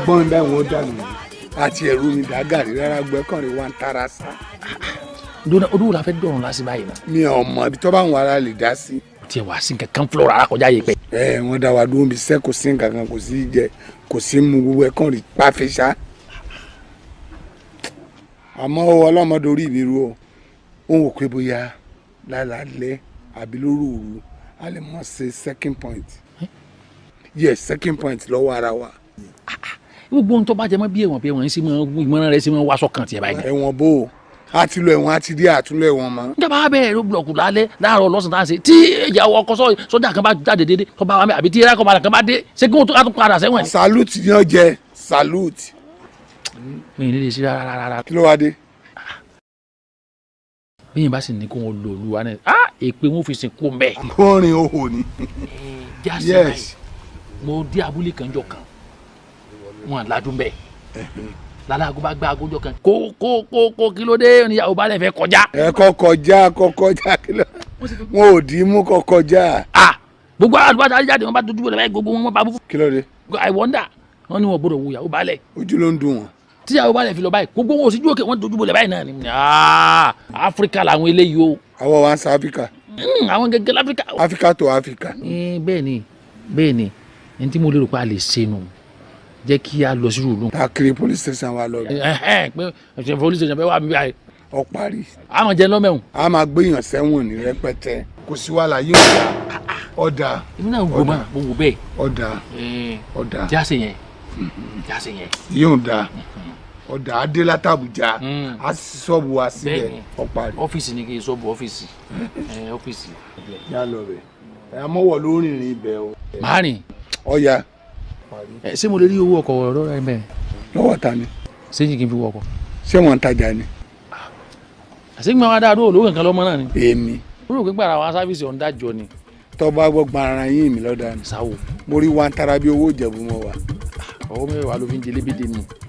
gbọ́n bẹ́ẹ̀ wọ́n dànù àti ẹ̀rú mi dàgàrí rárá gbẹ́kànrin wa ń tara sá. Odò la fẹ́ dọ̀rùn lásì báyìí náà. mi ò mọ ibi tó bá wọn ara lè dá sí. tiẹ̀ wá sí nǹkan fúlọ̀ rárá kọjá yìí pẹ́. wọ́n dá wa dúró bí sẹ́ kò sí nǹkan kan kò sí jẹ kò sí mu gbogbo ẹ̀kànrin pàfẹ́ sá. àmọ́ ọlọ́mọdé orí mi ru o ó wò pé bóyá lálẹ́ àbí lóru òru a lè mọ̀ ṣe second point. yes second point lọ́wọ́ ara wa. gbogbo ohun tó bá jẹ mọ́ bí ẹ̀wọ̀n bí ẹ̀wọ̀n ń sí mọ́ ìmọ̀ràn rẹ̀ sí mọ́ wàásù kan tiẹ̀ báyìí. ẹ̀wọ̀n bò ó a ti lọ ẹ̀wọ̀n a ti dé àtúnlẹ̀ ẹ̀wọ̀n mọ́. níjọba bẹ́ẹ̀ ló búlọ̀kù lálẹ́ láàárọ̀ lọ́sàn-án ṣe tí ìyàwó ọkọ sọ́jà kan bá jáde dédé tó bá wà mẹ́ àbí tí ẹ̀rọ kan bá dé ṣé kí wọ́n tó padà sẹ́wọ̀n. salute ni ó jẹ salute. mi ì ní lè ṣe rárá. kí ló wá dé. bí yín bá sì ní kó wọn lo olúwa náà èpè wọn fi sìnkú mbẹ. kọrin òhò ni. yes. mo dé abúlé kan jọ kan wọn ládùn bẹ́ẹ̀ lálàgó bá gbá agójọ kan kó kí ló dé oníyàwó balẹ̀ fẹ́ kọjá. ẹ kọjá kí ló wọn ò dì í mú kọjá. gbogbo àdúgbò àti àjáde wọn bá dojú bọ̀lẹ̀ báyìí gbogbo wọn bá bú. kí ló dé. I wonder wọn ni wọn gbọ́dọ̀ wo ìyàwó balẹ̀. ojú ló ń dùn wọn. tíyàwó balẹ̀ fi lọ báyìí gbogbo wọn ò sí ju òkè wọn dojú bọ̀lẹ̀ báyìí náà ni. Áfíríkà làwọn eléyìí o. àwọn wa ń sa Áfíríkà. àwọn gẹ́gẹ́ láfíríkà. Áfíríkà tó Áfíríkà. bẹ́ẹ̀ ni ẹni tí mo lérò pé a lè ṣe nù jẹ́ kí a lọ sí rúùlù. ta kiri police station wa lọ. pé police station bẹ́ẹ̀ wà mí báyìí. ọ parí. a máa jẹ lọ́mẹ̀hún. a máa gbéyàn sẹ́wọ̀n ní rẹpẹtẹ kò sí wàhálà yóò dá ọ̀dà. èmi náà wò máa mo wò bẹ́ẹ̀. ọ̀dà. jáse yẹn. yóò dá ọ̀dà adé látàbújá a sì sọ́ọ̀bù wa sílẹ̀ ọ parí. ọ́fíìsì ni kì í sọ́ọ̀bù ọ́fíìsì. yá lọ bẹ̀ ẹ̀ amọ́wọ̀ ló rìnrìn ibẹ̀ o. máa rìn. ọ̀ya. ṣé mo lè rí owó ọkọ̀ lọ́rọ̀ ẹ̀ bẹ́ẹ̀. lọ́wọ́ ta ni. ṣé kí n fi wọ ọkọ̀. ṣé wọ́n ń tajà ni. àṣegbọn wa dáadọ́ olówó nǹkan lọ́mọ náà ni. èmi. ó rò pé gbàrà wa sáfíìsì ọ̀hún dájọ́ ni. tọ́ba gbọ́gbọ́n ara yín mi lọ́dà ni. sáwò. mo rí wa ń tara bí owó ìjẹ̀bú mọ́ wa. ọwọ́ mẹ́wàá ló fi ń jẹ lébédé ni.